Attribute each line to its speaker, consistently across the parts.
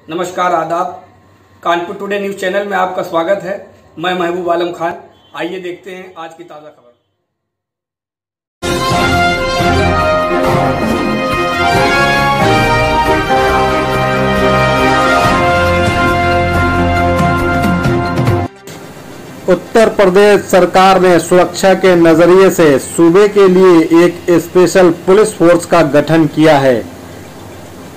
Speaker 1: नमस्कार, आदाब। Kanpur today news channel में आपका स्वागत है। मैं महबूब आलम खान। आइए देखते हैं आज की ताज़ा खबर।
Speaker 2: उत्तर प्रदेश सरकार ने सुरक्षा के नजरिए से सूबे के लिए एक स्पेशल पुलिस फोर्स का गठन किया है,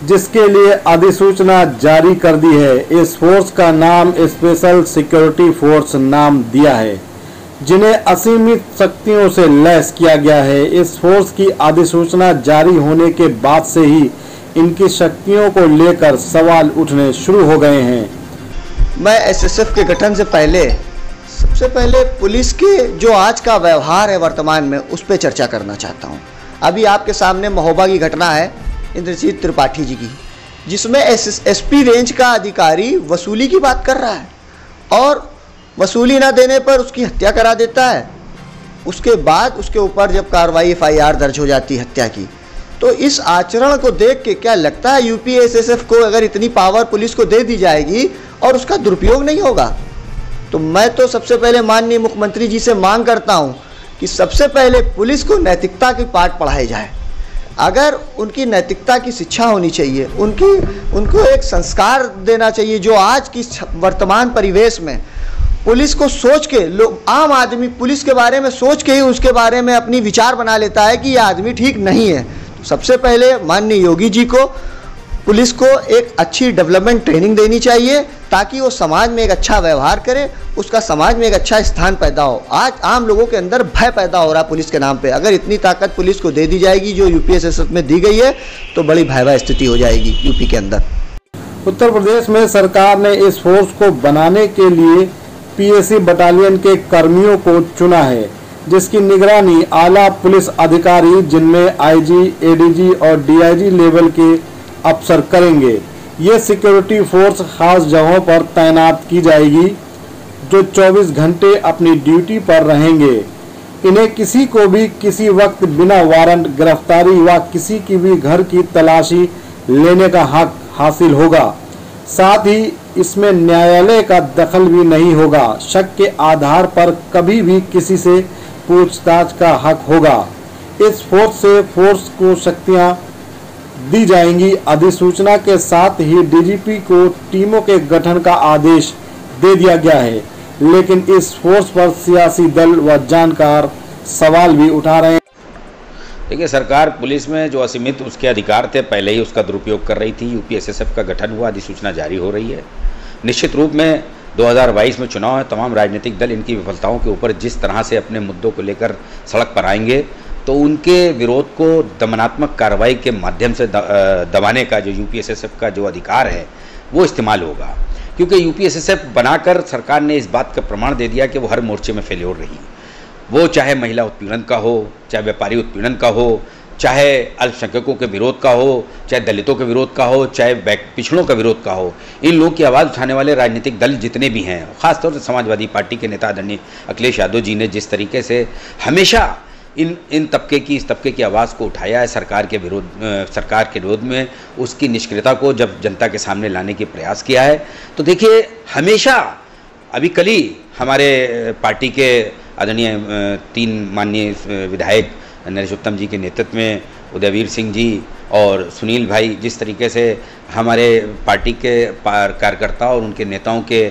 Speaker 2: जिसके लिए अधिसूचना जारी कर दी है। इस फोर्स का नाम स्पेशल सिक्योरिटी फोर्स नाम दिया है, जिन्हें असीमित शक्तियों से लैस किया गया है। इस फोर्स की अधिसूचना जारी होने के बाद से ही इनकी शक्तियों को लेकर सवाल उठने शुरू हो गए हैं।
Speaker 3: मैं एसएसएफ के गठन से पहले सबसे पहले पुलिस के जो आज का व्यवहार है वर्तमान में, उस पर चर्चा करना चाहता हूँ। अभी आपके सामने महोबा की घटना है इंद्रजीत त्रिपाठी जी की, जिसमें एसपी रेंज का अधिकारी वसूली की बात कर रहा है और वसूली ना देने पर उसकी हत्या करा देता है। उसके बाद उसके ऊपर जब कार्रवाई FIR दर्ज हो जाती है हत्या की, तो इस आचरण को देख के क्या लगता है यूपी एसएसएफ को अगर इतनी पावर पुलिस को दे दी जाएगी और उसका दुरुपयोग नहीं होगा? तो मैं तो सबसे पहले माननीय मुख्यमंत्री जी से मांग करता हूं कि सबसे पहले पुलिस को नैतिकता की पाठ पढ़ाई जाए। अगर उनकी नैतिकता की शिक्षा होनी चाहिए, उनको एक संस्कार देना चाहिए जो आज की वर्तमान परिवेश में पुलिस को सोच के लोग, आम आदमी पुलिस के बारे में सोच के ही उसके बारे में अपनी विचार बना लेता है कि यह आदमी ठीक नहीं है। तो सबसे पहले माननीय योगी जी को पुलिस को एक अच्छी डेवलपमेंट ट्रेनिंग देनी चाहिए, ताकि वो समाज में एक अच्छा व्यवहार करे, उसका समाज में एक अच्छा स्थान पैदा हो। आज आम लोगों के अंदर भय पैदा हो रहा है पुलिस के नाम पे। अगर इतनी ताकत पुलिस को दे दी जाएगी जो यूपी एसएसएफ में दी गई है, तो बड़ी भयावह स्थिति हो जाएगी यूपी के अंदर।
Speaker 2: उत्तर प्रदेश में सरकार ने इस फोर्स को बनाने के लिए PAC बटालियन के कर्मियों को चुना है, जिसकी निगरानी आला पुलिस अधिकारी, जिनमें IG, ADG और DIG लेवल के अफसर करेंगे। ये सिक्योरिटी फोर्स खास जगहों पर तैनात की जाएगी, जो 24 घंटे अपनी ड्यूटी पर रहेंगे। इन्हें किसी को भी किसी वक्त बिना वारंट गिरफ्तारी व किसी की भी घर की तलाशी लेने का हक हासिल होगा। साथ ही इसमें न्यायालय का दखल भी नहीं होगा। शक के आधार पर कभी भी किसी से पूछताछ का हक होगा। इस फोर्स से फोर्स को शक्तियां दी जाएंगी। अधिसूचना के साथ ही DGP को टीमों के गठन का आदेश दे दिया गया है, लेकिन इस फोर्स पर सियासी दल व जानकार सवाल भी उठा रहे हैं।
Speaker 4: देखिए, सरकार पुलिस में जो असीमित उसके अधिकार थे पहले ही उसका दुरुपयोग कर रही थी। यूपी एसएसएफ का गठन हुआ, अधिसूचना जारी हो रही है। निश्चित रूप में 2022 में चुनाव है, तमाम राजनीतिक दल इनकी विफलताओं के ऊपर जिस तरह से अपने मुद्दों को लेकर सड़क पर आएंगे, तो उनके विरोध को दमनात्मक कार्रवाई के माध्यम से दबाने का जो यूपी एसएसएफ का जो अधिकार है वो इस्तेमाल होगा। क्योंकि यूपी एसएसएफ बनाकर सरकार ने इस बात का प्रमाण दे दिया कि वो हर मोर्चे में फेल्योर रही। वो चाहे महिला उत्पीड़न का हो, चाहे व्यापारी उत्पीड़न का हो, चाहे अल्पसंख्यकों के विरोध का हो, चाहे दलितों के विरोध का हो, चाहे पिछड़ों का विरोध का हो। इन लोगों की आवाज़ उठाने वाले राजनीतिक दल जितने भी हैं, खासतौर से समाजवादी पार्टी के नेता आदरणीय अखिलेश यादव जी ने जिस तरीके से हमेशा इस तबके की आवाज़ को उठाया है सरकार के विरोध में, उसकी निष्क्रियता को जब जनता के सामने लाने की प्रयास किया है। तो देखिए, हमेशा अभी कल ही हमारे पार्टी के आदरणीय 3 माननीय विधायक नरेश उत्तम जी के नेतृत्व में उदयवीर सिंह जी और सुनील भाई जिस तरीके से हमारे पार्टी के कार्यकर्ता और उनके नेताओं के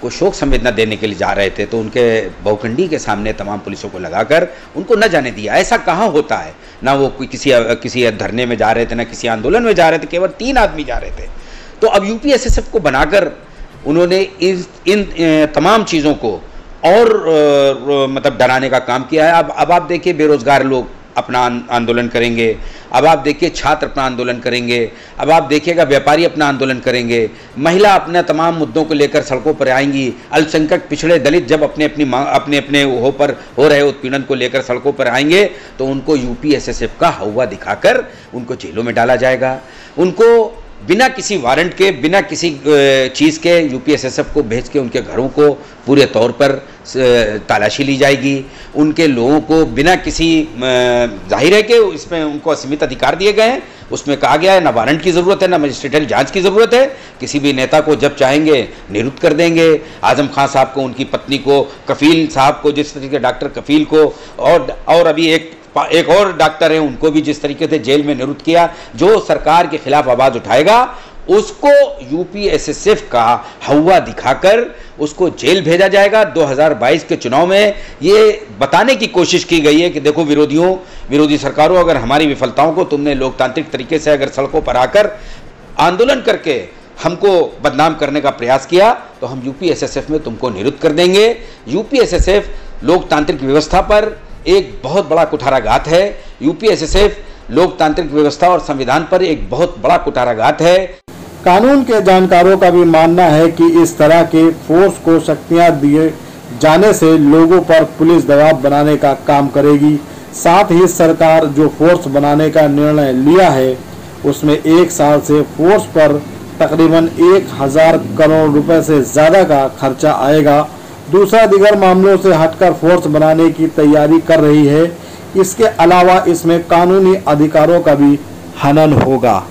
Speaker 4: को शोक संवेदना देने के लिए जा रहे थे, तो उनके बहुखंडी के सामने तमाम पुलिसों को लगाकर उनको न जाने दिया। ऐसा कहाँ होता है? ना वो कोई किसी धरने में जा रहे थे, ना किसी आंदोलन में जा रहे थे, केवल 3 आदमी जा रहे थे। तो अब यूपी एसएसएफ को बनाकर उन्होंने इन तमाम चीज़ों को और मतलब डराने का काम किया है। अब आप देखिए, बेरोजगार लोग अपना आंदोलन करेंगे, अब आप देखिए छात्र अपना आंदोलन करेंगे, अब आप देखिएगा व्यापारी अपना आंदोलन करेंगे, महिला अपने तमाम मुद्दों को लेकर सड़कों पर आएंगी, अल्पसंख्यक पिछड़े दलित जब अपने हो रहे उत्पीड़न को लेकर सड़कों पर आएंगे, तो उनको यूपी एसएसएफ का हौवा दिखाकर उनको जेलों में डाला जाएगा। उनको बिना किसी वारंट के, बिना किसी चीज़ के यूपीएसएसएफ को भेज के उनके घरों को पूरे तौर पर तलाशी ली जाएगी। उनके लोगों को बिना किसी, जाहिर है कि इसमें उनको असीमित अधिकार दिए गए हैं, उसमें कहा गया है ना वारंट की ज़रूरत है ना मजिस्ट्रेटल जांच की ज़रूरत है, किसी भी नेता को जब चाहेंगे निरुद्ध कर देंगे। आजम खान साहब को, उनकी पत्नी को, कफील साहब को, जिस तरीके डॉक्टर कफील को, और अभी एक और डॉक्टर हैं उनको भी जिस तरीके से जेल में निरुद्ध किया। जो सरकार के खिलाफ आवाज़ उठाएगा उसको यूपीएसएसएफ का हवा दिखाकर उसको जेल भेजा जाएगा। 2022 के चुनाव में ये बताने की कोशिश की गई है कि देखो विरोधी सरकारों, अगर हमारी विफलताओं को तुमने लोकतांत्रिक तरीके से अगर सड़कों पर आकर आंदोलन करके हमको बदनाम करने का प्रयास किया तो हम यूपीएसएसएफ में तुमको निरुद्ध कर देंगे। यूपीएसएसएफ लोकतांत्रिक व्यवस्था पर एक बहुत बड़ा कुठाराघात है। यूपीएसएसएफ लोकतांत्रिक व्यवस्था और संविधान पर एक बहुत बड़ा कुठाराघात है।
Speaker 2: कानून के जानकारों का भी मानना है कि इस तरह के फोर्स को शक्तियां दिए जाने से लोगों पर पुलिस दबाव बनाने का काम करेगी। साथ ही सरकार जो फोर्स बनाने का निर्णय लिया है उसमें 1 साल से फोर्स पर तकरीबन 1000 करोड़ रुपए से ज्यादा का खर्चा आएगा। दूसरा, दीगर मामलों से हटकर फोर्स बनाने की तैयारी कर रही है। इसके अलावा इसमें कानूनी अधिकारों का भी हनन होगा।